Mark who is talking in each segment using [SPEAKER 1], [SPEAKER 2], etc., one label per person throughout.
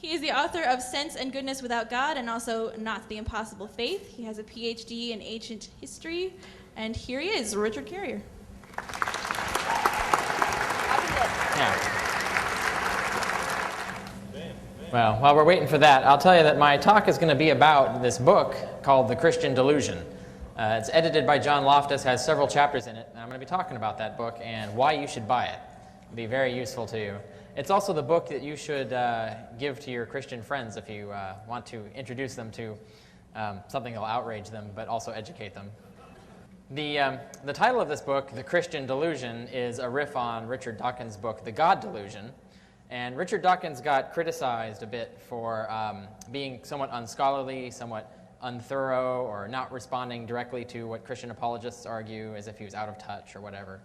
[SPEAKER 1] He is the author of Sense and Goodness Without God and also Not the Impossible Faith. He has a PhD in ancient history. And here he is, Richard Carrier.
[SPEAKER 2] Yeah. Well, while we're waiting for that, I'll tell you that my talk is going to be about this book called The Christian Delusion. It's edited by John Loftus, has several chapters in it, and I'm going to be talking about that book and why you should buy it. It'll be very useful to you. It's also the book that you should give to your Christian friends if you want to introduce them to something that will outrage them but also educate them. The title of this book, The Christian Delusion, is a riff on Richard Dawkins' book, The God Delusion. And Richard Dawkins got criticized a bit for being somewhat unscholarly, somewhat unthorough, or not responding directly to what Christian apologists argue, as if he was out of touch or whatever.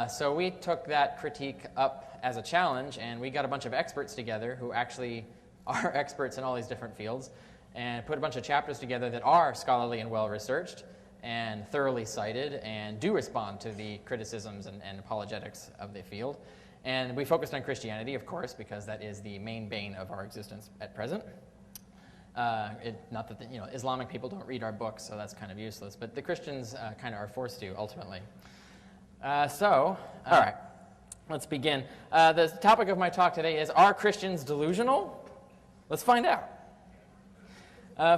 [SPEAKER 2] So we took that critique up as a challenge, and we got a bunch of experts together who actually are experts in all these different fields, and put a bunch of chapters together that are scholarly and well-researched and thoroughly cited and do respond to the criticisms and apologetics of the field. And we focused on Christianity, of course, because that is the main bane of our existence at present. Not that Islamic people don't read our books, so that's kind of useless. But the Christians kind of are forced to, ultimately. All right, let's begin. The topic of my talk today is, are Christians delusional? Let's find out.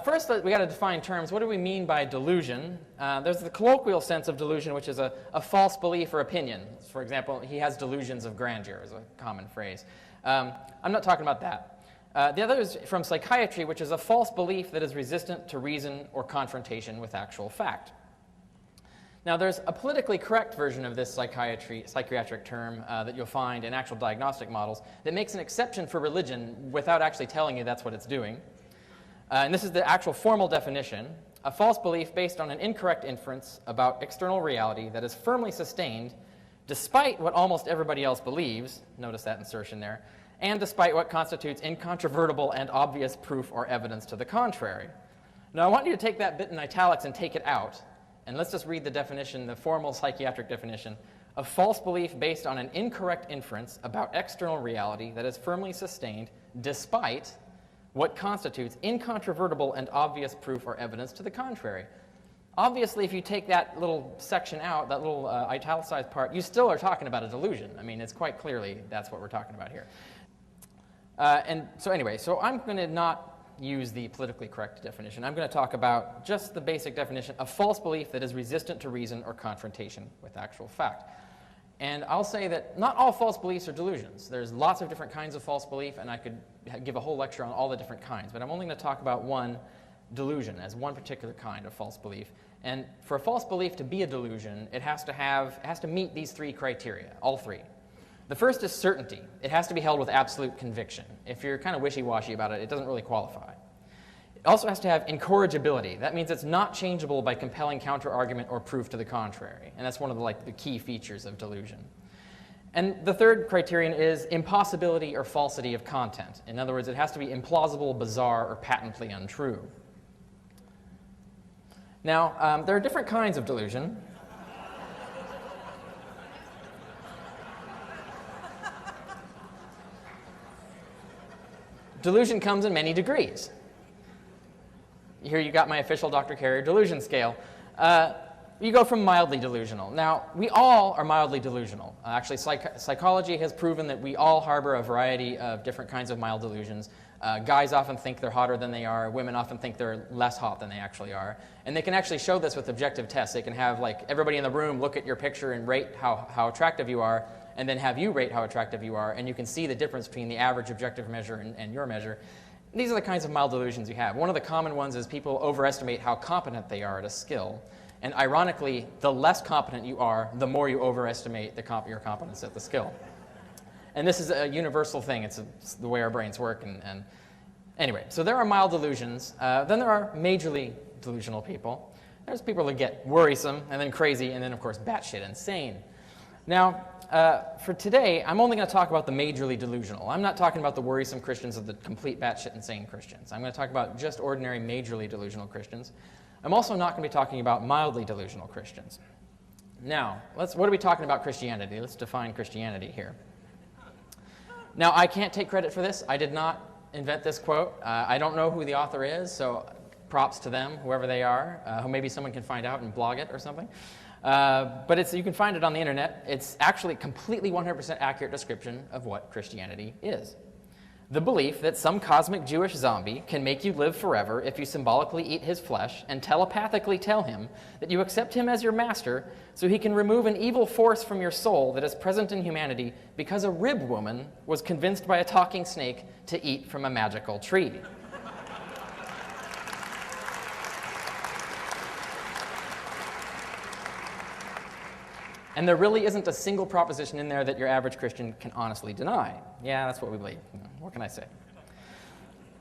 [SPEAKER 2] First, we got to define terms. What do we mean by delusion? There's the colloquial sense of delusion, which is a false belief or opinion. For example, he has delusions of grandeur is a common phrase. I'm not talking about that. The other is from psychiatry, which is a false belief that is resistant to reason or confrontation with actual fact. Now, there's a politically correct version of this psychiatric term that you'll find in actual diagnostic models that makes an exception for religion without actually telling you that's what it's doing. And this is the actual formal definition: a false belief based on an incorrect inference about external reality that is firmly sustained despite what almost everybody else believes, notice that insertion there, and despite what constitutes incontrovertible and obvious proof or evidence to the contrary. Now, I want you to take that bit in italics and take it out, and let's just read the definition, the formal psychiatric definition: a false belief based on an incorrect inference about external reality that is firmly sustained despite what constitutes incontrovertible and obvious proof or evidence to the contrary. Obviously, if you take that little section out, that little italicized part, you still are talking about a delusion. I mean, it's quite clearly that's what we're talking about here. So I'm going to not use the politically correct definition. I'm going to talk about just the basic definition: a false belief that is resistant to reason or confrontation with actual fact. And I'll say that not all false beliefs are delusions. There's lots of different kinds of false belief, and I could give a whole lecture on all the different kinds, but I'm only going to talk about one delusion as one particular kind of false belief. And for a false belief to be a delusion, it has to meet these three criteria, all three. The first is certainty. It has to be held with absolute conviction. If you're kind of wishy-washy about it, it doesn't really qualify. It also has to have incorrigibility. That means it's not changeable by compelling counter-argument or proof to the contrary. And that's one of the key features of delusion. And the third criterion is impossibility or falsity of content. In other words, it has to be implausible, bizarre, or patently untrue. Now, there are different kinds of delusion. Delusion comes in many degrees. Here you got my official Dr. Carrier delusion scale. You go from mildly delusional. Now, we all are mildly delusional. Actually, psychology has proven that we all harbor a variety of different kinds of mild delusions. Guys often think they're hotter than they are. Women often think they're less hot than they actually are. And they can actually show this with objective tests. They can have everybody in the room look at your picture and rate how attractive you are, and then have you rate how attractive you are, and you can see the difference between the average objective measure and your measure. These are the kinds of mild delusions you have. One of the common ones is people overestimate how competent they are at a skill. And ironically, the less competent you are, the more you overestimate your competence at the skill. And this is a universal thing. It's the way our brains work. And anyway, so there are mild delusions. Then there are majorly delusional people. There's people that get worrisome and then crazy and then, of course, batshit insane. Now, for today, I'm only going to talk about the majorly delusional. I'm not talking about the worrisome Christians or the complete batshit insane Christians. I'm going to talk about just ordinary majorly delusional Christians. I'm also not going to be talking about mildly delusional Christians. Now, what are we talking about Christianity? Let's define Christianity here. Now, I can't take credit for this. I did not invent this quote. I don't know who the author is, so props to them, whoever they are. Maybe someone can find out and blog it or something. But you can find it on the internet. It's actually a completely 100% accurate description of what Christianity is. The belief that some cosmic Jewish zombie can make you live forever if you symbolically eat his flesh and telepathically tell him that you accept him as your master so he can remove an evil force from your soul that is present in humanity because a rib woman was convinced by a talking snake to eat from a magical tree. And there really isn't a single proposition in there that your average Christian can honestly deny. Yeah, that's what we believe. What can I say?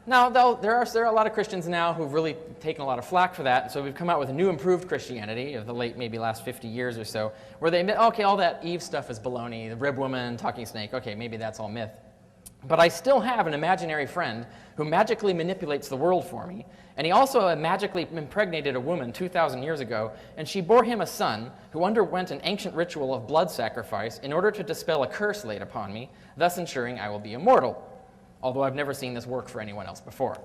[SPEAKER 2] Now, though, there are a lot of Christians now who've really taken a lot of flack for that, and so we've come out with a new improved Christianity of the maybe last 50 years or so, where they admit, okay, all that Eve stuff is baloney, the rib woman, talking snake, okay, maybe that's all myth. But I still have an imaginary friend who magically manipulates the world for me, and he also magically impregnated a woman 2,000 years ago, and she bore him a son who underwent an ancient ritual of blood sacrifice in order to dispel a curse laid upon me, thus ensuring I will be immortal, although I've never seen this work for anyone else before.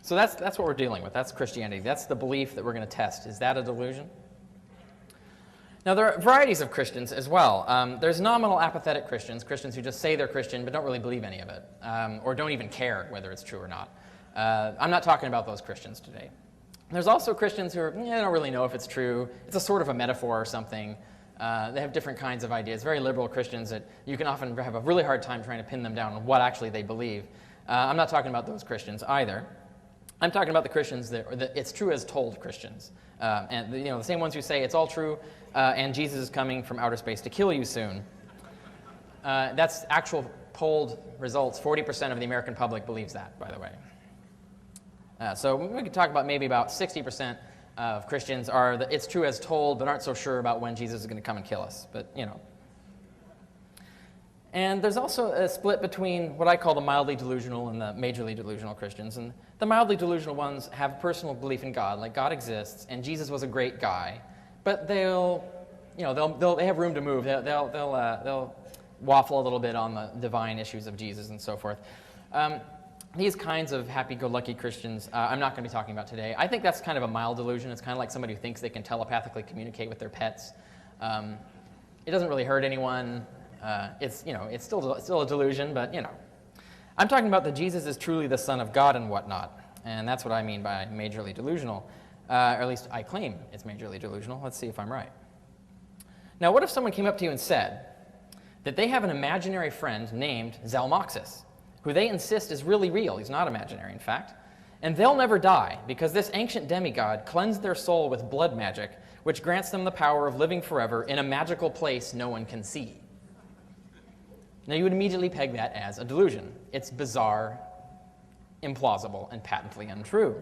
[SPEAKER 2] So that's what we're dealing with. That's Christianity. That's the belief that we're going to test. Is that a delusion? Now, there are varieties of Christians as well. There's nominal apathetic Christians, Christians who just say they're Christian but don't really believe any of it, or don't even care whether it's true or not. I'm not talking about those Christians today. There's also Christians who don't really know if it's true. It's a sort of a metaphor or something. They have different kinds of ideas. Very liberal Christians that you can often have a really hard time trying to pin them down on what actually they believe. I'm not talking about those Christians either. I'm talking about the Christians that it's true as told Christians. And the same ones who say it's all true and Jesus is coming from outer space to kill you soon. That's actual polled results. 40% of the American public believes that, by the way. So we could talk about maybe about 60% of Christians are that it's true as told, but aren't so sure about when Jesus is going to come and kill us. But, And there's also a split between what I call the mildly delusional and the majorly delusional Christians. And the mildly delusional ones have personal belief in God, like God exists and Jesus was a great guy. But they have room to move. They'll waffle a little bit on the divine issues of Jesus and so forth. These kinds of happy-go-lucky Christians, I'm not going to be talking about today. I think that's kind of a mild delusion. It's kind of like somebody who thinks they can telepathically communicate with their pets. It doesn't really hurt anyone. It's still a delusion, but I'm talking about that Jesus is truly the Son of God and whatnot, and that's what I mean by majorly delusional, or at least I claim it's majorly delusional. Let's see if I'm right. Now, what if someone came up to you and said that they have an imaginary friend named Zalmoxis, who they insist is really real? He's not imaginary, in fact, and they'll never die because this ancient demigod cleansed their soul with blood magic, which grants them the power of living forever in a magical place no one can see. Now, you would immediately peg that as a delusion. It's bizarre, implausible, and patently untrue.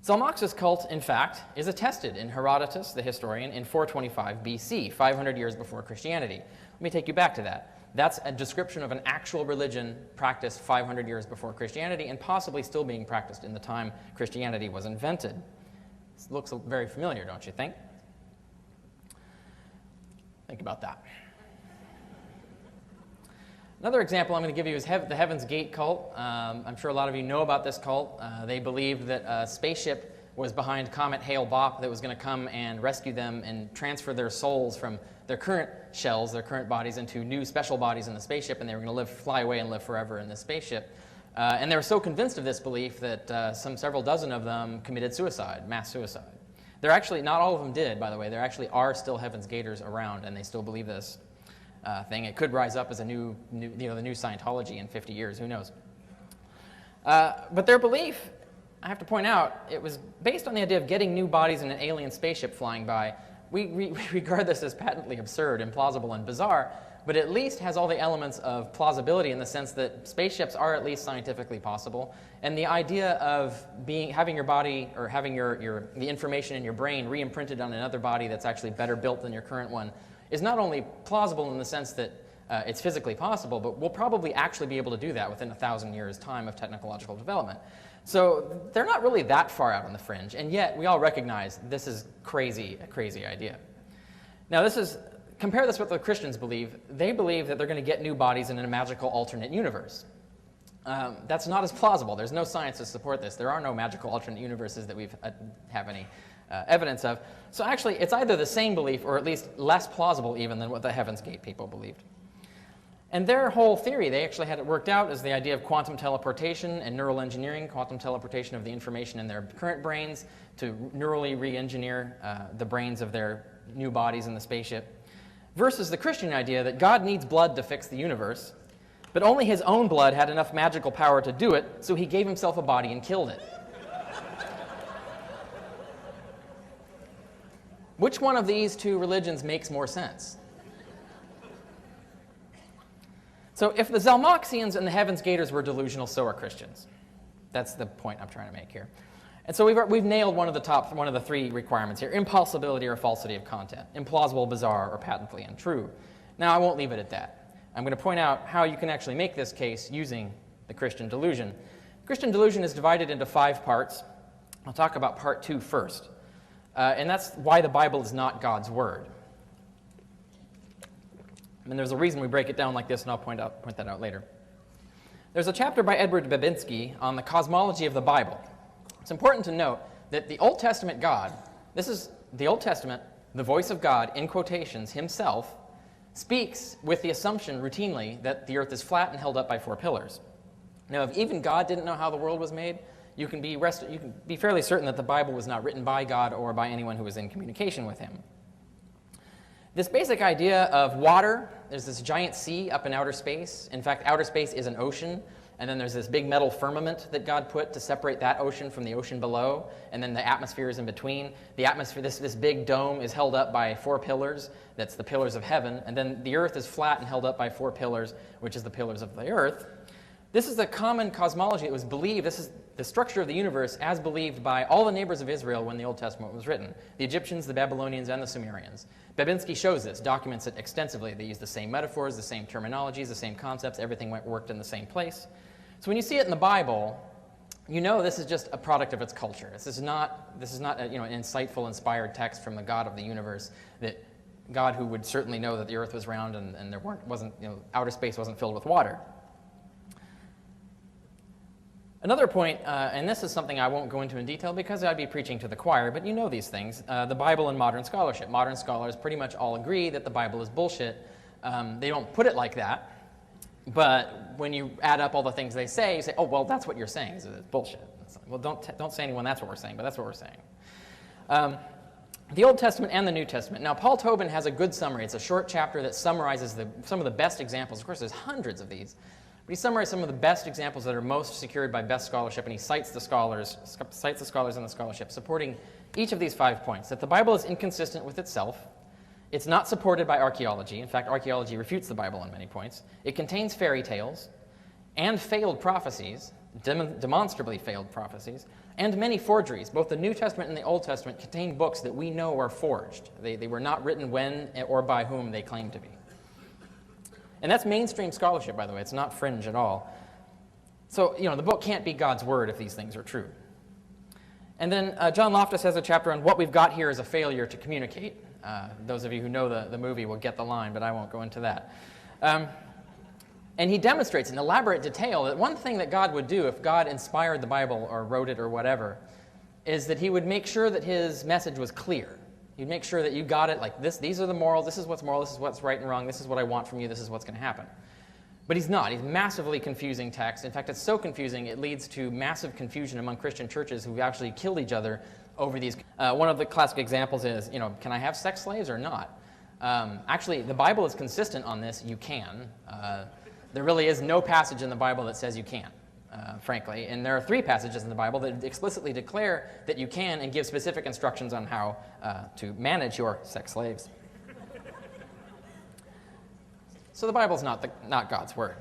[SPEAKER 2] Zalmoxis' cult, in fact, is attested in Herodotus, the historian, in 425 BC, 500 years before Christianity. Let me take you back to that. That's a description of an actual religion practiced 500 years before Christianity and possibly still being practiced in the time Christianity was invented. This looks very familiar, don't you think? Think about that. Another example I'm going to give you is the Heaven's Gate cult. I'm sure a lot of you know about this cult. They believed that a spaceship was behind Comet Hale-Bopp that was going to come and rescue them and transfer their souls from their current shells, their current bodies, into new special bodies in the spaceship, and they were going to fly away and live forever in this spaceship. And they were so convinced of this belief that several dozen of them committed suicide, mass suicide. They're actually, not all of them did, by the way. There actually are still Heaven's Gators around, and they still believe this thing. It could rise up as the new Scientology in 50 years. Who knows? But their belief, I have to point out, it was based on the idea of getting new bodies in an alien spaceship flying by. We regard this as patently absurd, implausible, and bizarre, but at least has all the elements of plausibility in the sense that spaceships are at least scientifically possible, and the idea of having your body or having the information in your brain re-imprinted on another body that's actually better built than your current one is not only plausible in the sense that it's physically possible, but we'll probably actually be able to do that within 1,000 years' time of technological development. So they're not really that far out on the fringe, and yet we all recognize this is a crazy idea. Now, this is compare this with what the Christians believe. They believe that they're going to get new bodies in a magical alternate universe. That's not as plausible. There's no science to support this. There are no magical alternate universes that we have any evidence of. So actually, it's either the same belief or at least less plausible even than what the Heaven's Gate people believed. And their whole theory, they actually had it worked out as the idea of quantum teleportation and neural engineering, quantum teleportation of the information in their current brains to neurally re-engineer the brains of their new bodies in the spaceship, versus the Christian idea that God needs blood to fix the universe, but only his own blood had enough magical power to do it, so he gave himself a body and killed it. Which one of these two religions makes more sense? So if the Zalmoxians and the Heaven's Gators were delusional, so are Christians. That's the point I'm trying to make here. And so we've nailed one of the three requirements here: impossibility or falsity of content, implausible, bizarre, or patently untrue. Now, I won't leave it at that. I'm going to point out how you can actually make this case using the Christian delusion. Christian delusion is divided into 5 parts. I'll talk about part 2 first. And that's why the Bible is not God's word. And there's a reason we break it down like this, and I'll point that out later. There's a chapter by Edward Babinski on the cosmology of the Bible. It's important to note that the Old Testament God, this is the Old Testament, the voice of God, in quotations, himself, speaks with the assumption routinely that the earth is flat and held up by 4 pillars. Now, if even God didn't know how the world was made, you can be fairly certain that the Bible was not written by God or by anyone who was in communication with him. This basic idea of water, there's this giant sea up in outer space. In fact, outer space is an ocean, and then there's this big metal firmament that God put to separate that ocean from the ocean below, and then the atmosphere is in between. The atmosphere, this big dome, is held up by 4 pillars. That's the pillars of heaven, and then the earth is flat and held up by 4 pillars, which is the pillars of the earth. This is a common cosmology. It was believed, this is the structure of the universe as believed by all the neighbors of Israel when the Old Testament was written: the Egyptians, the Babylonians, and the Sumerians. Babinski shows this, documents it extensively. They use the same metaphors, the same terminologies, the same concepts. Everything worked in the same place. So when you see it in the Bible, you know this is just a product of its culture. This is not an insightful, inspired text from the God of the universe, that God who would certainly know that the earth was round and outer space wasn't filled with water. Another point, and this is something I won't go into in detail because I'd be preaching to the choir, but you know these things, the Bible and modern scholarship. Modern scholars pretty much all agree that the Bible is bullshit. They don't put it like that, but when you add up all the things they say, you say, oh, well, that's what you're saying, is it's bullshit. Well, don't say anyone that's what we're saying, but that's what we're saying. The Old Testament and the New Testament. Now, Paul Tobin has a good summary. It's a short chapter that summarizes some of the best examples. Of course, there's hundreds of these. But he summarized some of the best examples that are most secured by best scholarship, and he cites the scholars in the scholarship, supporting each of these 5 points: that the Bible is inconsistent with itself, it's not supported by archaeology. In fact, archaeology refutes the Bible on many points. It contains fairy tales and failed prophecies, demonstrably failed prophecies, and many forgeries. Both the New Testament and the Old Testament contain books that we know are forged. They were not written when or by whom they claim to be. And that's mainstream scholarship, by the way. It's not fringe at all. So, the book can't be God's word if these things are true. And then John Loftus has a chapter on what we've got here is a failure to communicate. Those of you who know the movie will get the line, but I won't go into that. And he demonstrates in elaborate detail that one thing that God would do if God inspired the Bible or wrote it or whatever is that he would make sure that his message was clear. You'd make sure that you got it like this. These are the morals. This is what's moral. This is what's right and wrong. This is what I want from you. This is what's going to happen. But he's not. He's massively confusing text. In fact, it's so confusing it leads to massive confusion among Christian churches who actually killed each other over these. One of the classic examples is, can I have sex slaves or not? Actually, the Bible is consistent on this. You can. There really is no passage in the Bible that says you can't. Frankly. And there are 3 passages in the Bible that explicitly declare that you can and give specific instructions on how to manage your sex slaves. So the Bible's not God's word.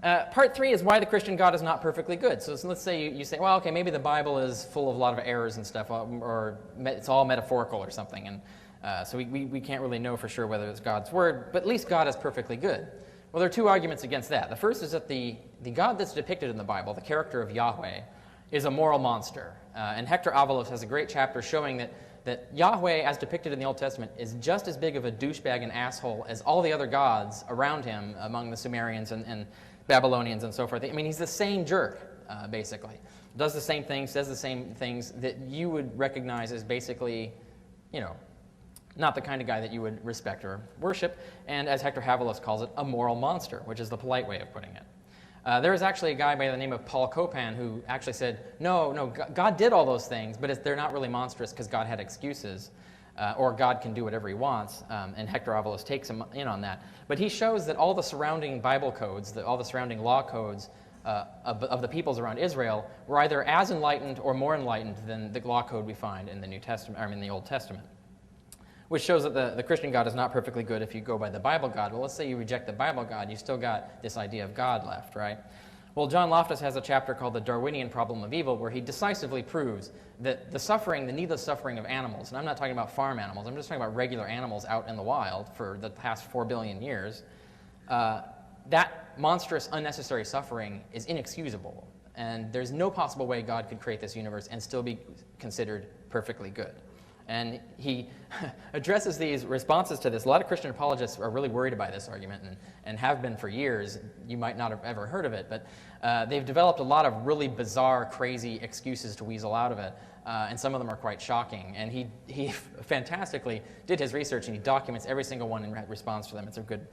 [SPEAKER 2] Part 3 is why the Christian God is not perfectly good. So let's say you say, well, okay, maybe the Bible is full of a lot of errors and stuff, or it's all metaphorical or something. And so we can't really know for sure whether it's God's word, but at least God is perfectly good. Well, there are 2 arguments against that. The first is that the God that's depicted in the Bible, the character of Yahweh, is a moral monster. And Hector Avalos has a great chapter showing that that Yahweh, as depicted in the Old Testament, is just as big of a douchebag and asshole as all the other gods around him among the Sumerians and Babylonians and so forth. I mean, he's the same jerk, basically. Does the same things, says the same things that you would recognize as basically, not the kind of guy that you would respect or worship, and as Hector Avalos calls it, a moral monster, which is the polite way of putting it. There was actually a guy by the name of Paul Copan who actually said, no, God did all those things, but they're not really monstrous because God had excuses, or God can do whatever he wants, and Hector Avalos takes him in on that. But he shows that all the surrounding Bible codes, all the surrounding law codes of the peoples around Israel were either as enlightened or more enlightened than the law code we find in the the Old Testament. Which shows that the Christian God is not perfectly good if you go by the Bible God. Well, let's say you reject the Bible God, you still got this idea of God left, right? Well, John Loftus has a chapter called The Darwinian Problem of Evil, where he decisively proves that the needless suffering of animals, and I'm not talking about farm animals, I'm just talking about regular animals out in the wild for the past 4 billion years, that monstrous, unnecessary suffering is inexcusable. And there's no possible way God could create this universe and still be considered perfectly good. And he addresses these responses to this. A lot of Christian apologists are really worried by this argument and have been for years. You might not have ever heard of it, but they've developed a lot of really bizarre, crazy excuses to weasel out of it, and some of them are quite shocking. And he fantastically did his research, and he documents every single one in response to them. It's a good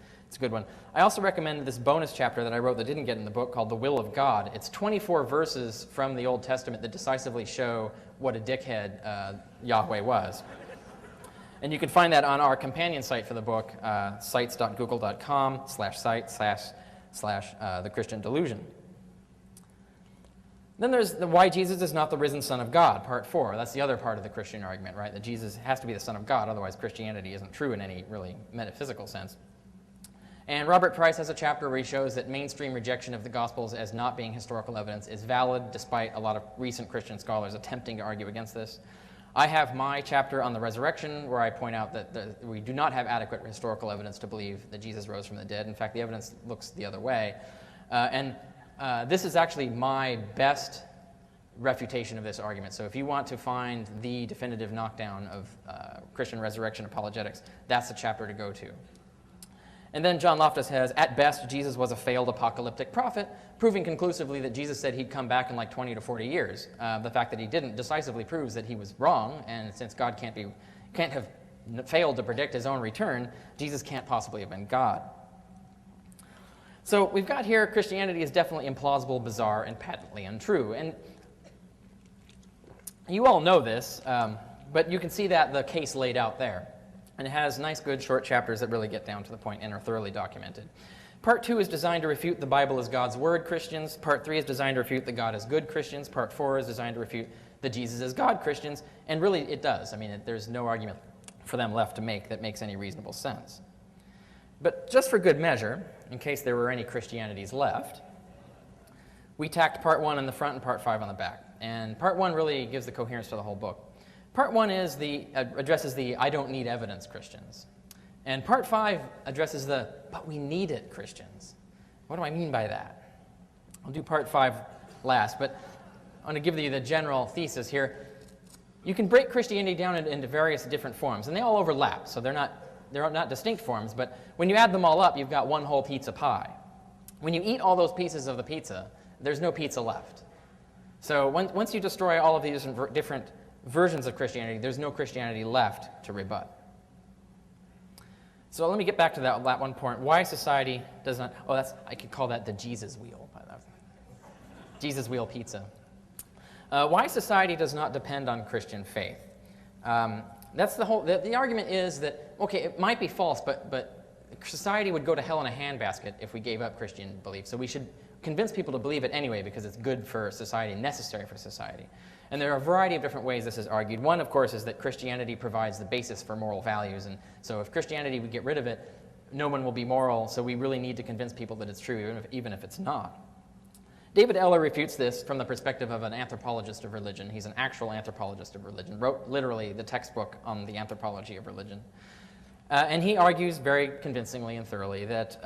[SPEAKER 2] one. I also recommend this bonus chapter that I wrote that didn't get in the book called The Will of God. It's 24 verses from the Old Testament that decisively show what a dickhead Yahweh was. And you can find that on our companion site for the book, sites.google.com/site/the Christian Delusion. Then there's the why Jesus is not the risen Son of God, part 4. That's the other part of the Christian argument, right? That Jesus has to be the Son of God, otherwise Christianity isn't true in any really metaphysical sense. And Robert Price has a chapter where he shows that mainstream rejection of the Gospels as not being historical evidence is valid, despite a lot of recent Christian scholars attempting to argue against this. I have my chapter on the resurrection, where I point out that we do not have adequate historical evidence to believe that Jesus rose from the dead. In fact, the evidence looks the other way. This is actually my best refutation of this argument. So if you want to find the definitive knockdown of Christian resurrection apologetics, that's the chapter to go to. And then John Loftus has, at best, Jesus was a failed apocalyptic prophet, proving conclusively that Jesus said he'd come back in like 20 to 40 years. The fact that he didn't decisively proves that he was wrong, and since God can't have failed to predict his own return, Jesus can't possibly have been God. So we've got here Christianity is definitely implausible, bizarre, and patently untrue. And you all know this, but you can see that the case laid out there. And it has nice, good, short chapters that really get down to the point and are thoroughly documented. Part 2 is designed to refute the Bible as God's Word, Christians. Part 3 is designed to refute that God is good, Christians. Part 4 is designed to refute that Jesus is God, Christians. And really, it does. I mean, there's no argument for them left to make that makes any reasonable sense. But just for good measure, in case there were any Christianities left, we tacked Part 1 on the front and Part 5 on the back. And Part 1 really gives the coherence to the whole book. Part 1 is addresses the I don't need evidence Christians. And Part 5 addresses the but we need it Christians. What do I mean by that? I'll do Part 5 last, but I want to give you the general thesis here. You can break Christianity down into various different forms, and they all overlap, so they're not distinct forms, but when you add them all up, you've got one whole pizza pie. When you eat all those pieces of the pizza, there's no pizza left. So once you destroy all of these different versions of Christianity, there's no Christianity left to rebut. So let me get back to that one point. Why society does not, I could call that the Jesus wheel. Jesus wheel pizza. Why society does not depend on Christian faith. That's the argument is that, okay, it might be false, but society would go to hell in a handbasket if we gave up Christian belief. So we should convince people to believe it anyway because it's good for society, necessary for society. And there are a variety of different ways this is argued. One, of course, is that Christianity provides the basis for moral values. And so if Christianity, we get rid of it, no one will be moral, so we really need to convince people that it's true, even if it's not. David Eller refutes this from the perspective of an anthropologist of religion. He's an actual anthropologist of religion, wrote literally the textbook on the anthropology of religion. And he argues very convincingly and thoroughly that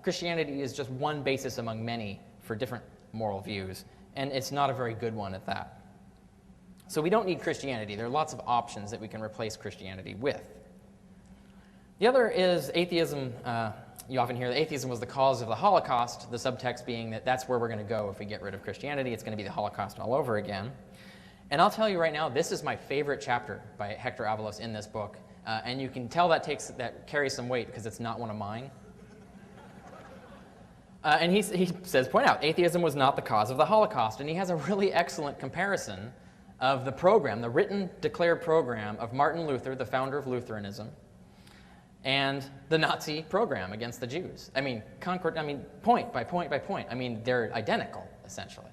[SPEAKER 2] Christianity is just one basis among many for different moral views, and it's not a very good one at that. So we don't need Christianity. There are lots of options that we can replace Christianity with. The other is atheism. You often hear that atheism was the cause of the Holocaust, the subtext being that that's where we're going to go if we get rid of Christianity. It's going to be the Holocaust all over again. And I'll tell you right now, this is my favorite chapter by Hector Avalos in this book. And you can tell that carries some weight because it's not one of mine. And he says, point out, atheism was not the cause of the Holocaust. And he has a really excellent comparison of the program, the written, declared program of Martin Luther, the founder of Lutheranism, and the Nazi program against the Jews. Point by point by point. They're identical, essentially.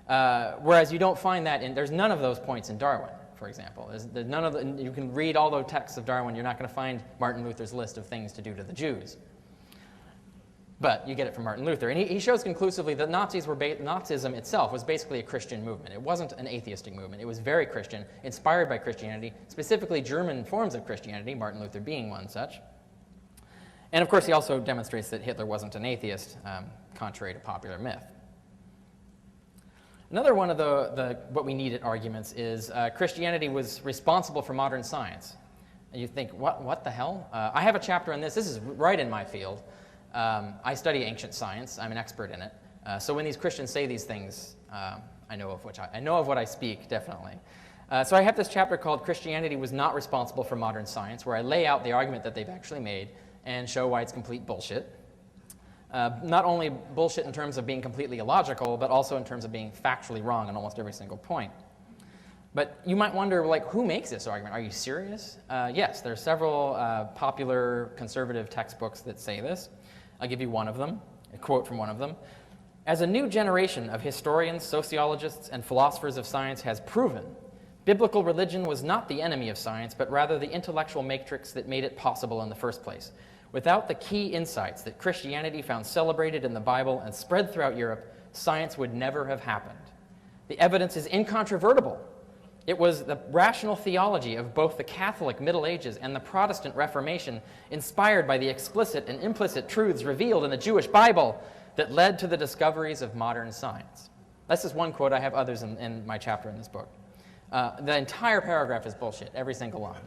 [SPEAKER 2] Whereas you don't find that there's none of those points in Darwin, for example. There's none of you can read all the texts of Darwin, you're not going to find Martin Luther's list of things to do to the Jews. But you get it from Martin Luther. And he shows conclusively that Nazism itself was basically a Christian movement. It wasn't an atheistic movement. It was very Christian, inspired by Christianity, specifically German forms of Christianity, Martin Luther being one such. And of course, he also demonstrates that Hitler wasn't an atheist, contrary to popular myth. Another one of what we need at arguments is Christianity was responsible for modern science. And you think, what the hell? I have a chapter on this. This is right in my field. I study ancient science. I'm an expert in it. So when these Christians say these things, I know of what I speak, definitely. So I have this chapter called Christianity Was Not Responsible for Modern Science, where I lay out the argument that they've actually made and show why it's complete bullshit. Not only bullshit in terms of being completely illogical, but also in terms of being factually wrong on almost every single point. But you might wonder, who makes this argument? Are you serious? Yes, there are several popular conservative textbooks that say this. I'll give you one of them, a quote from one of them. As a new generation of historians, sociologists, and philosophers of science has proven, biblical religion was not the enemy of science, but rather the intellectual matrix that made it possible in the first place. Without the key insights that Christianity found celebrated in the Bible and spread throughout Europe, science would never have happened. The evidence is incontrovertible. It was the rational theology of both the Catholic Middle Ages and the Protestant Reformation, inspired by the explicit and implicit truths revealed in the Jewish Bible, that led to the discoveries of modern science. That's just one quote. I have others in my chapter in this book. The entire paragraph is bullshit, every single line.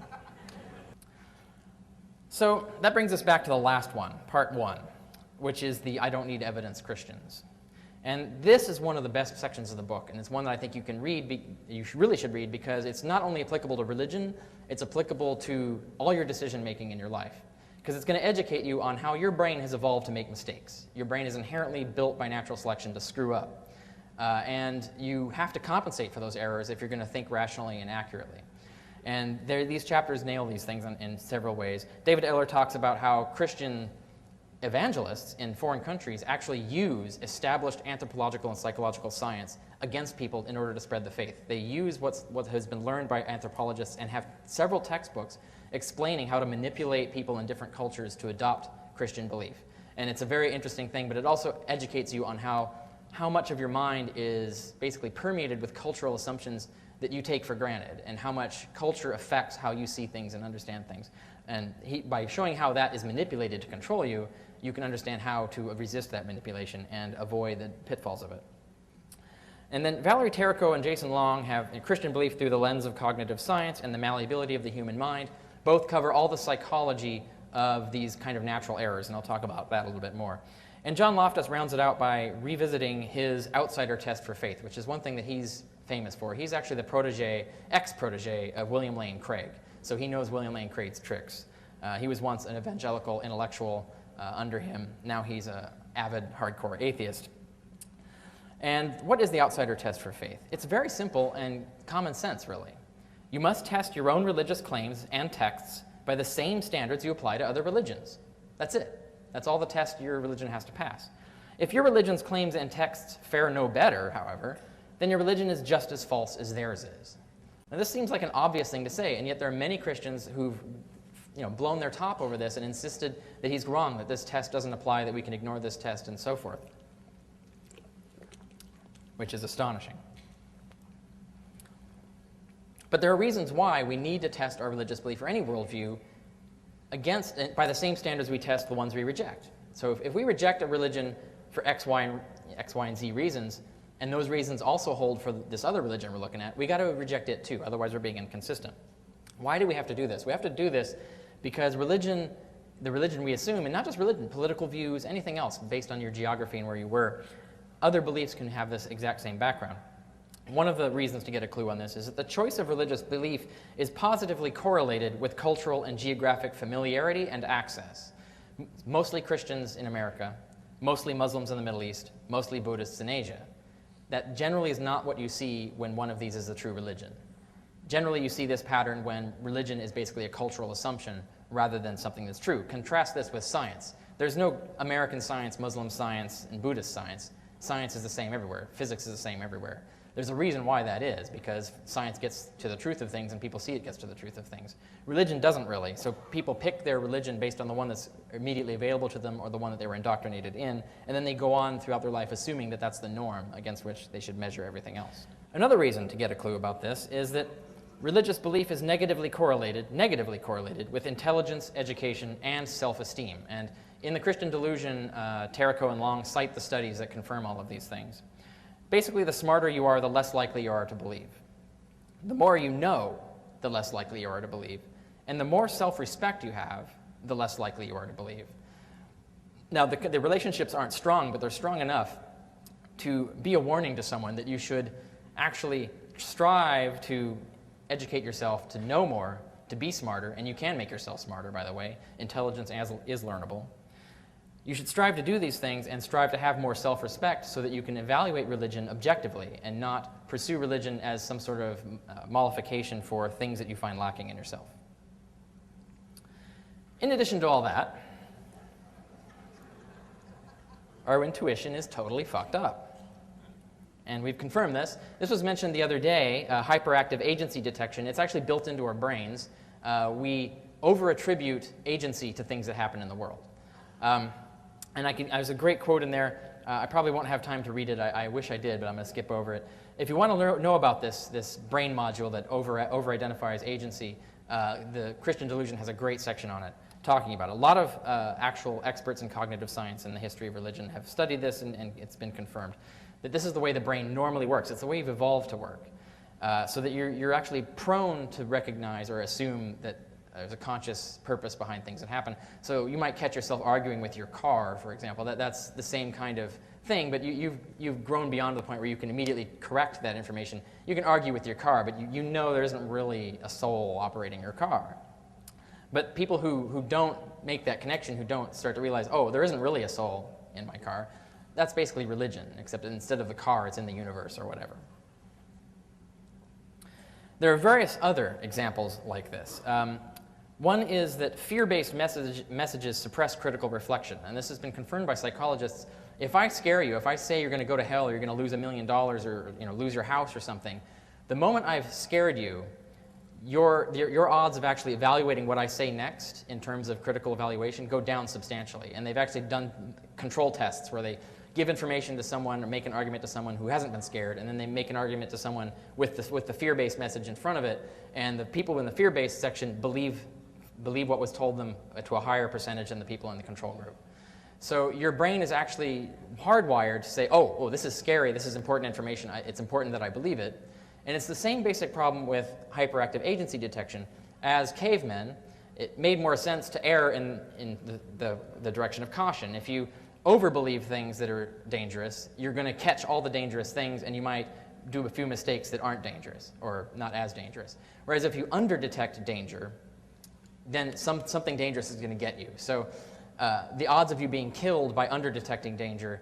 [SPEAKER 2] So that brings us back to the last one, part one, which is the I don't need evidence Christians. And this is one of the best sections of the book, and it's one that I think you can read, you really should read, because it's not only applicable to religion, it's applicable to all your decision-making in your life. Because it's going to educate you on how your brain has evolved to make mistakes. Your brain is inherently built by natural selection to screw up. And you have to compensate for those errors if you're going to think rationally and accurately. And these chapters nail these things in several ways. David Eller talks about how Christian evangelists in foreign countries actually use established anthropological and psychological science against people in order to spread the faith. They use what has been learned by anthropologists and have several textbooks explaining how to manipulate people in different cultures to adopt Christian belief. And it's a very interesting thing, but it also educates you on how much of your mind is basically permeated with cultural assumptions that you take for granted, and how much culture affects how you see things and understand things. And by showing how that is manipulated to control you, you can understand how to resist that manipulation and avoid the pitfalls of it. And then Valerie Tarico and Jason Long have a Christian belief through the lens of cognitive science and the malleability of the human mind. Both cover all the psychology of these kind of natural errors, and I'll talk about that a little bit more. And John Loftus rounds it out by revisiting his outsider test for faith, which is one thing that he's famous for. He's actually the ex-protege of William Lane Craig, so he knows William Lane Craig's tricks. He was once an evangelical intellectual under him. Now he's an avid, hardcore atheist. And what is the outsider test for faith? It's very simple and common sense, really. You must test your own religious claims and texts by the same standards you apply to other religions. That's it. That's all the test your religion has to pass. If your religion's claims and texts fare no better, however, then your religion is just as false as theirs is. Now, this seems like an obvious thing to say, and yet there are many Christians who've blown their top over this and insisted that he's wrong, that this test doesn't apply, that we can ignore this test, and so forth, which is astonishing. But there are reasons why we need to test our religious belief or any worldview by the same standards we test the ones we reject. So if we reject a religion for X, Y, and Z reasons, and those reasons also hold for this other religion we're looking at, we got to reject it too. Otherwise, we're being inconsistent. Why do we have to do this? We have to do this because religion, the religion we assume, and not just religion, political views, anything else based on your geography and where you were, other beliefs can have this exact same background. One of the reasons to get a clue on this is that the choice of religious belief is positively correlated with cultural and geographic familiarity and access. Mostly Christians in America, mostly Muslims in the Middle East, mostly Buddhists in Asia. That generally is not what you see when one of these is a true religion. Generally, you see this pattern when religion is basically a cultural assumption rather than something that's true. Contrast this with science. There's no American science, Muslim science, and Buddhist science. Science is the same everywhere. Physics is the same everywhere. There's a reason why that is, because science gets to the truth of things and people see it gets to the truth of things. Religion doesn't really, so people pick their religion based on the one that's immediately available to them or the one that they were indoctrinated in, and then they go on throughout their life assuming that that's the norm against which they should measure everything else. Another reason to get a clue about this is that religious belief is negatively correlated with intelligence, education, and self-esteem. And in the Christian Delusion, Tarico and Long cite the studies that confirm all of these things. Basically, the smarter you are, the less likely you are to believe. The more you know, the less likely you are to believe. And the more self-respect you have, the less likely you are to believe. Now, the relationships aren't strong, but they're strong enough to be a warning to someone that you should actually strive to educate yourself to know more, to be smarter, and you can make yourself smarter, by the way. Intelligence is learnable. You should strive to do these things and strive to have more self-respect so that you can evaluate religion objectively and not pursue religion as some sort of mollification for things that you find lacking in yourself. In addition to all that, our intuition is totally fucked up. And we've confirmed this. This was mentioned the other day, hyperactive agency detection. It's actually built into our brains. We over-attribute agency to things that happen in the world. And there's a great quote in there. I probably won't have time to read it. I wish I did, but I'm going to skip over it. If you want to know about this brain module that over-identifies agency, the Christian Delusion has a great section on it, talking about it. A lot of actual experts in cognitive science and the history of religion have studied this, and it's been confirmed that this is the way the brain normally works. It's the way you've evolved to work, so that you're actually prone to recognize or assume that there's a conscious purpose behind things that happen. So you might catch yourself arguing with your car, for example. That's the same kind of thing, but you've grown beyond the point where you can immediately correct that information. You can argue with your car, but you know there isn't really a soul operating your car. But people who don't make that connection, who don't start to realize, oh, there isn't really a soul in my car, that's basically religion, except instead of the car, it's in the universe or whatever. There are various other examples like this. One is that fear-based messages suppress critical reflection, and this has been confirmed by psychologists. If I scare you, if I say you're going to go to hell or you're going to lose $1 million or lose your house or something, the moment I've scared you, your odds of actually evaluating what I say next in terms of critical evaluation go down substantially. And they've actually done control tests where they give information to someone or make an argument to someone who hasn't been scared, and then they make an argument to someone with the fear-based message in front of it, and the people in the fear-based section believe what was told them to a higher percentage than the people in the control group. So your brain is actually hardwired to say, oh, this is scary, this is important information, it's important that I believe it. And it's the same basic problem with hyperactive agency detection. As cavemen, it made more sense to err in the direction of caution. If you overbelieve things that are dangerous, you're going to catch all the dangerous things, and you might do a few mistakes that aren't dangerous or not as dangerous. Whereas if you underdetect danger, then something dangerous is going to get you. So the odds of you being killed by underdetecting danger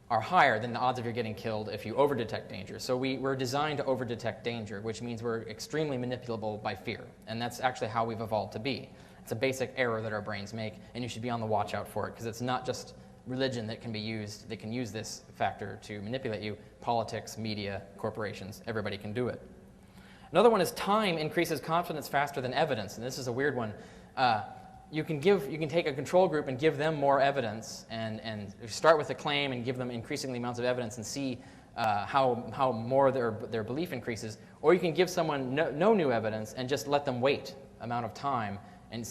[SPEAKER 2] are higher than the odds of you getting killed if you overdetect danger. So we're designed to overdetect danger, which means we're extremely manipulable by fear. And that's actually how we've evolved to be. It's a basic error that our brains make, and you should be on the watch out for it, because it's not just religion that can be used. They can use this factor to manipulate you. Politics, media, corporations, everybody can do it. Another one is time increases confidence faster than evidence, and this is a weird one. You can take a control group and give them more evidence, and start with a claim and give them increasingly amounts of evidence and see how more their belief increases. Or you can give someone no new evidence and just let them wait amount of time, and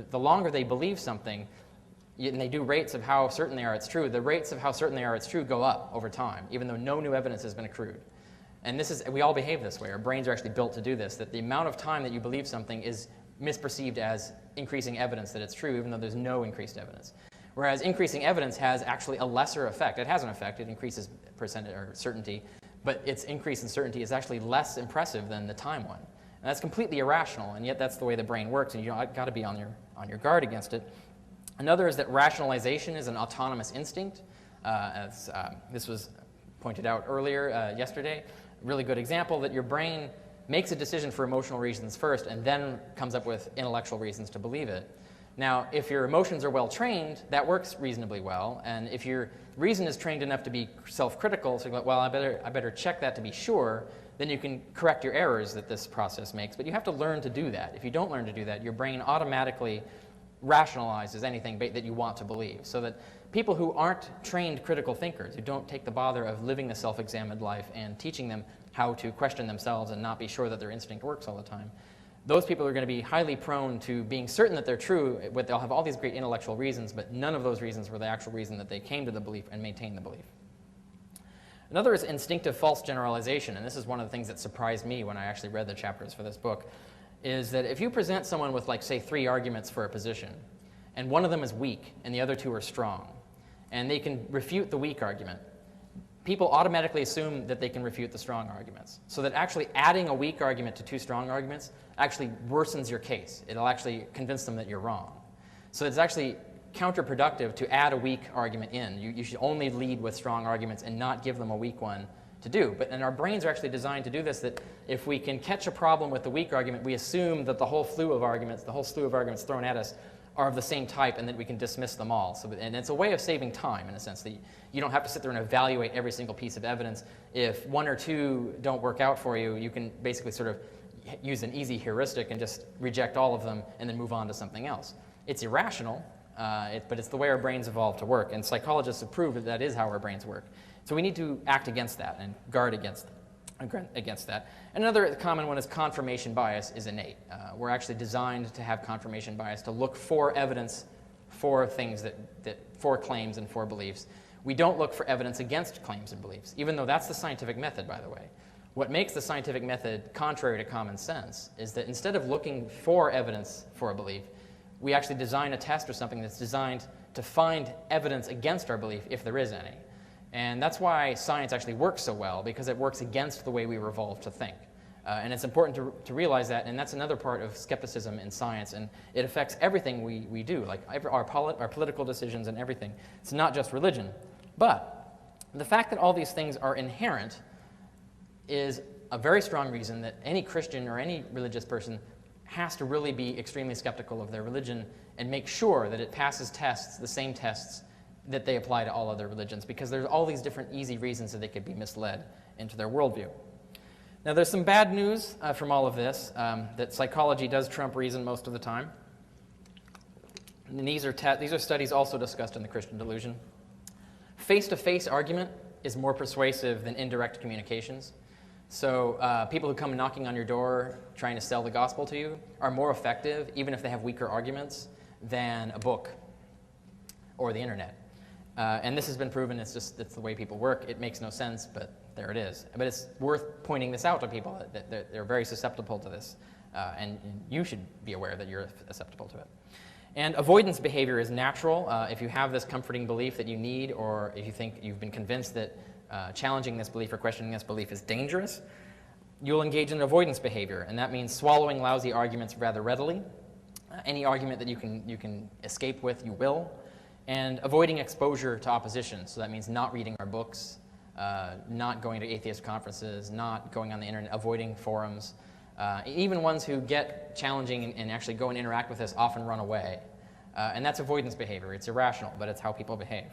[SPEAKER 2] the longer they believe something, and they do rates of how certain they are it's true, the rates of how certain they are it's true go up over time, even though no new evidence has been accrued. And we all behave this way. Our brains are actually built to do this, that the amount of time that you believe something is misperceived as increasing evidence that it's true, even though there's no increased evidence. Whereas increasing evidence has actually a lesser effect. It has an effect. It increases percentage or certainty, but its increase in certainty is actually less impressive than the time one. And that's completely irrational, and yet that's the way the brain works, and you've got to be on your guard against it. Another is that rationalization is an autonomous instinct. This was pointed out earlier yesterday. A really good example that your brain makes a decision for emotional reasons first and then comes up with intellectual reasons to believe it. Now, if your emotions are well trained, that works reasonably well, and if your reason is trained enough to be self-critical, so you're like, well, I better check that to be sure, then you can correct your errors that this process makes. But you have to learn to do that. If you don't learn to do that, your brain automatically rationalizes anything that you want to believe. So that people who aren't trained critical thinkers, who don't take the bother of living the self-examined life and teaching them how to question themselves and not be sure that their instinct works all the time, those people are going to be highly prone to being certain that they're true, but they'll have all these great intellectual reasons, but none of those reasons were the actual reason that they came to the belief and maintained the belief. Another is instinctive false generalization, and this is one of the things that surprised me when I actually read the chapters for this book, is that if you present someone with, like, say, 3 arguments for a position, and one of them is weak and the other 2 are strong, and they can refute the weak argument, people automatically assume that they can refute the strong arguments. So that actually adding a weak argument to 2 strong arguments actually worsens your case. It'll actually convince them that you're wrong. So it's actually counterproductive to add a weak argument in. You should only lead with strong arguments and not give them a weak one to do. And our brains are actually designed to do this, that if we can catch a problem with the weak argument, we assume that the whole slew of arguments thrown at us are of the same type and that we can dismiss them all. And it's a way of saving time, in a sense, that you don't have to sit there and evaluate every single piece of evidence. If 1 or 2 don't work out for you, you can basically sort of use an easy heuristic and just reject all of them and then move on to something else. It's irrational, but it's the way our brains evolve to work, and psychologists have proved that that is how our brains work. So we need to act against that and guard against that. Another common one is confirmation bias is innate. We're actually designed to have confirmation bias, to look for evidence for things for claims and for beliefs. We don't look for evidence against claims and beliefs, even though that's the scientific method, by the way. What makes the scientific method contrary to common sense is that instead of looking for evidence for a belief, we actually design a test or something that's designed to find evidence against our belief, if there is any. And that's why science actually works so well, because it works against the way we were evolved to think. And it's important to realize that, and that's another part of skepticism in science, and it affects everything we do, like our political decisions and everything. It's not just religion. But the fact that all these things are inherent is a very strong reason that any Christian or any religious person has to really be extremely skeptical of their religion and make sure that it passes tests, the same tests that they apply to all other religions, because there's all these different easy reasons that they could be misled into their worldview. Now, there's some bad news from all of this, that psychology does trump reason most of the time. And these are studies also discussed in the Christian Delusion. Face-to-face argument is more persuasive than indirect communications. So people who come knocking on your door trying to sell the gospel to you are more effective, even if they have weaker arguments, than a book or the internet. And this has been proven. It's the way people work. It makes no sense, but there it is. But it's worth pointing this out to people, that they're very susceptible to this. And you should be aware that you're susceptible to it. And avoidance behavior is natural. If you have this comforting belief that you need, or if you think you've been convinced that challenging this belief or questioning this belief is dangerous, you'll engage in avoidance behavior. And that means swallowing lousy arguments rather readily. Any argument that you can escape with, you will. And avoiding exposure to opposition. So that means not reading our books, not going to atheist conferences, not going on the internet, avoiding forums. Even ones who get challenging and actually go and interact with us often run away. And that's avoidance behavior. It's irrational, but it's how people behave.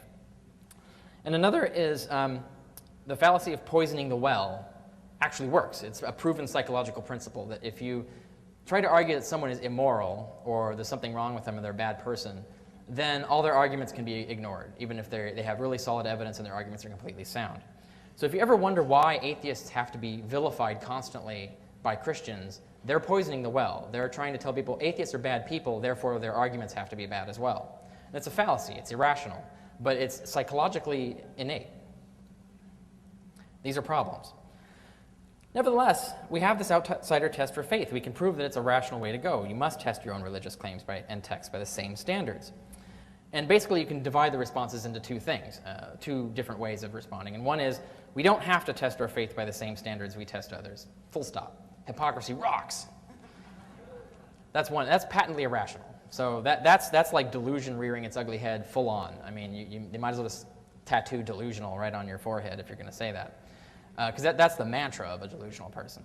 [SPEAKER 2] And another is the fallacy of poisoning the well actually works. It's a proven psychological principle that if you try to argue that someone is immoral or there's something wrong with them or they're a bad person, then all their arguments can be ignored, even if they have really solid evidence and their arguments are completely sound. So if you ever wonder why atheists have to be vilified constantly by Christians, they're poisoning the well. They're trying to tell people atheists are bad people, therefore their arguments have to be bad as well. And it's a fallacy. It's irrational. But it's psychologically innate. These are problems. Nevertheless, we have this outsider test for faith. We can prove that it's a rational way to go. You must test your own religious claims and texts by the same standards. And basically, you can divide the responses into two things, two different ways of responding. And one is, we don't have to test our faith by the same standards we test others. Full stop. Hypocrisy rocks. That's one. That's patently irrational. So that's like delusion rearing its ugly head full on. I mean, you might as well just tattoo delusional right on your forehead if you're going to say that. Because that's the mantra of a delusional person.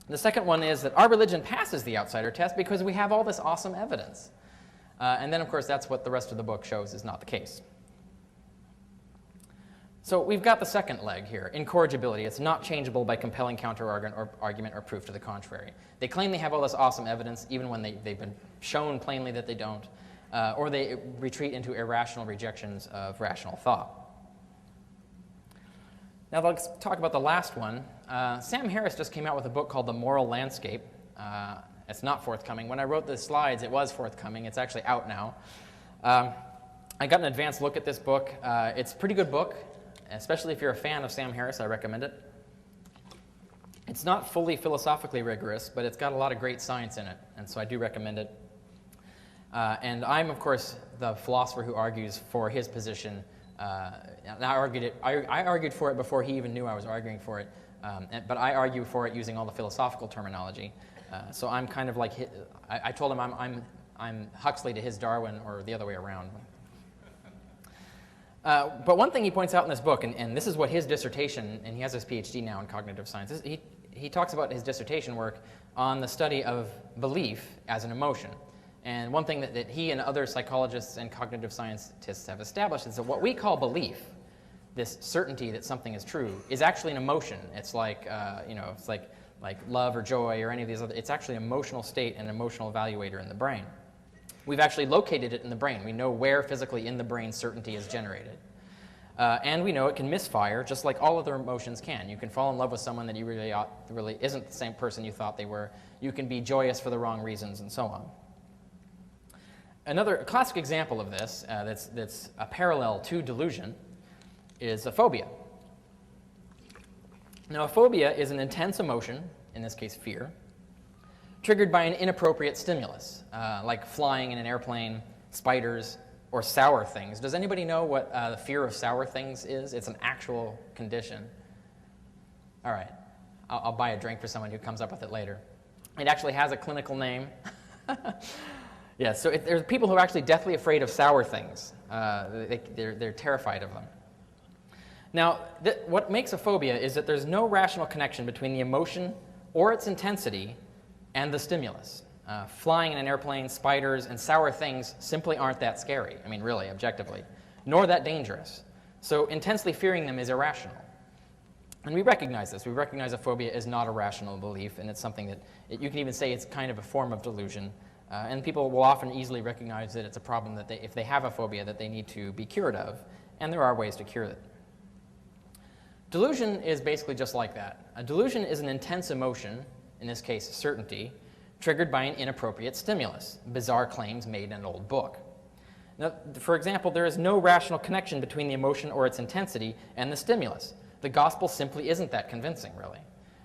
[SPEAKER 2] The second one is that our religion passes the outsider test because we have all this awesome evidence. And then, of course, that's what the rest of the book shows is not the case. So we've got the second leg here, incorrigibility. It's not changeable by compelling counter-argument or proof to the contrary. They claim they have all this awesome evidence, even when they've been shown plainly that they don't, or they retreat into irrational rejections of rational thought. Now let's talk about the last one. Sam Harris just came out with a book called The Moral Landscape. It's not forthcoming. When I wrote the slides, it was forthcoming. It's actually out now. I got an advanced look at this book. It's a pretty good book, especially if you're a fan of Sam Harris. I recommend it. It's not fully philosophically rigorous, but it's got a lot of great science in it, and so I do recommend it. And I'm, of course, the philosopher who argues for his position. And I argued for it before he even knew I was arguing for it, but I argue for it using all the philosophical terminology. So I'm kind of like, I told him I'm Huxley to his Darwin, or the other way around. But one thing he points out in this book, and this is what his dissertation, and he has his PhD now in cognitive science, he talks about his dissertation work on the study of belief as an emotion. And one thing that he and other psychologists and cognitive scientists have established is that what we call belief, this certainty that something is true, is actually an emotion. It's like, it's like love or joy or any of these other, it's actually an emotional state and an emotional evaluator in the brain. We've actually located it in the brain. We know where physically in the brain certainty is generated. And we know it can misfire just like all other emotions can. You can fall in love with someone that you really isn't the same person you thought they were. You can be joyous for the wrong reasons and so on. Another classic example of this that's a parallel to delusion is a phobia. Now, a phobia is an intense emotion, in this case fear, triggered by an inappropriate stimulus, like flying in an airplane, spiders, or sour things. Does anybody know what the fear of sour things is? It's an actual condition. All right, I'll buy a drink for someone who comes up with it later. It actually has a clinical name. Yeah, so there's people who are actually deathly afraid of sour things. They're terrified of them. Now, what makes a phobia is that there's no rational connection between the emotion or its intensity and the stimulus. Flying in an airplane, spiders, and sour things simply aren't that scary. I mean, really, objectively, nor that dangerous. So intensely fearing them is irrational. And we recognize this. We recognize a phobia is not a rational belief, and it's something that you can even say it's kind of a form of delusion. And people will often easily recognize that it's a problem that if they have a phobia that they need to be cured of, and there are ways to cure it. Delusion is basically just like that. A delusion is an intense emotion, in this case certainty, triggered by an inappropriate stimulus, bizarre claims made in an old book. Now, for example, there is no rational connection between the emotion or its intensity and the stimulus. The gospel simply isn't that convincing, really.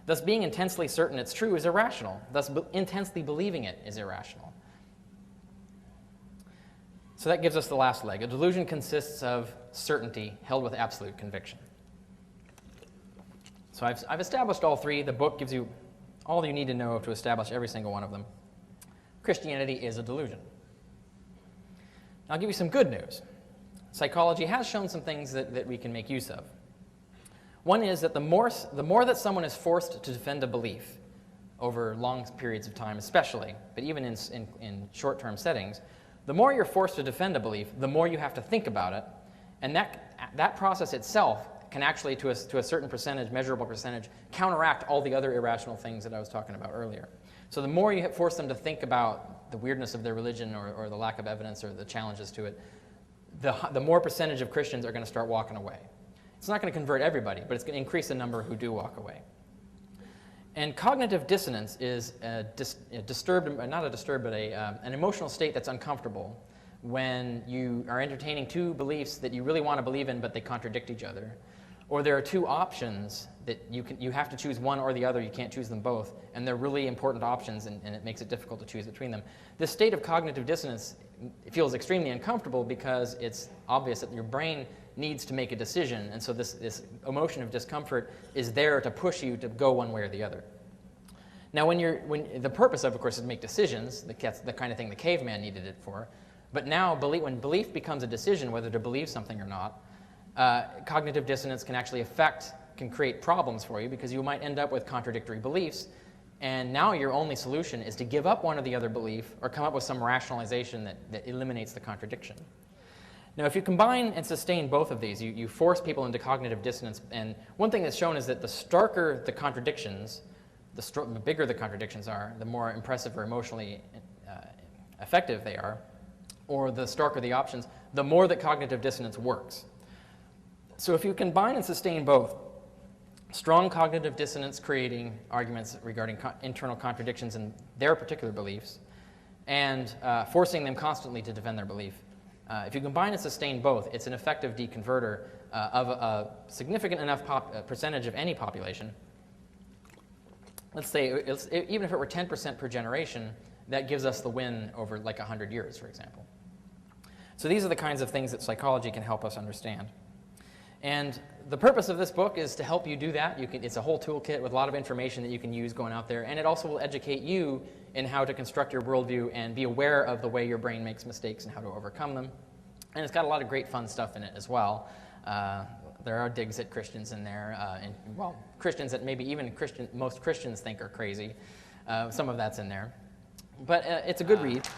[SPEAKER 2] Thus, being intensely certain it's true is irrational. Thus, intensely believing it is irrational. So that gives us the last leg. A delusion consists of certainty held with absolute conviction. So I've established all three. The book gives you all you need to know to establish every single one of them. Christianity is a delusion. Now, I'll give you some good news. Psychology has shown some things that we can make use of. One is that the more that someone is forced to defend a belief over long periods of time especially, but even in short-term settings, the more you're forced to defend a belief, the more you have to think about it, and that process itself can actually, to a certain percentage, measurable percentage, counteract all the other irrational things that I was talking about earlier. So the more you force them to think about the weirdness of their religion or the lack of evidence or the challenges to it, the more percentage of Christians are going to start walking away. It's not going to convert everybody, but it's going to increase the number who do walk away. And cognitive dissonance is an emotional state that's uncomfortable when you are entertaining two beliefs that you really want to believe in, but they contradict each other. Or there are two options that you have to choose one or the other. You can't choose them both. And they're really important options, and it makes it difficult to choose between them. This state of cognitive dissonance feels extremely uncomfortable because it's obvious that your brain needs to make a decision. And so this emotion of discomfort is there to push you to go one way or the other. Now, when the purpose of course, is to make decisions. That's the kind of thing the caveman needed it for. But now, when belief becomes a decision, whether to believe something or not, cognitive dissonance can create problems for you because you might end up with contradictory beliefs. And now your only solution is to give up one or the other belief or come up with some rationalization that eliminates the contradiction. Now, if you combine and sustain both of these, you force people into cognitive dissonance. And one thing that's shown is that the starker the contradictions, the bigger the contradictions are, the more impressive or emotionally effective they are, or the starker the options, the more that cognitive dissonance works. So if you combine and sustain both, strong cognitive dissonance creating arguments regarding internal contradictions in their particular beliefs, and forcing them constantly to defend their belief, if you combine and sustain both, it's an effective deconverter of a significant enough percentage of any population. Let's say, even if it were 10% per generation, that gives us the win over like 100 years, for example. So these are the kinds of things that psychology can help us understand. And the purpose of this book is to help you do that. It's a whole toolkit with a lot of information that you can use going out there, and it also will educate you in how to construct your worldview and be aware of the way your brain makes mistakes and how to overcome them. And it's got a lot of great fun stuff in it as well. There are digs at Christians in there, Christians that maybe even most Christians think are crazy. Some of that's in there. But it's a good read.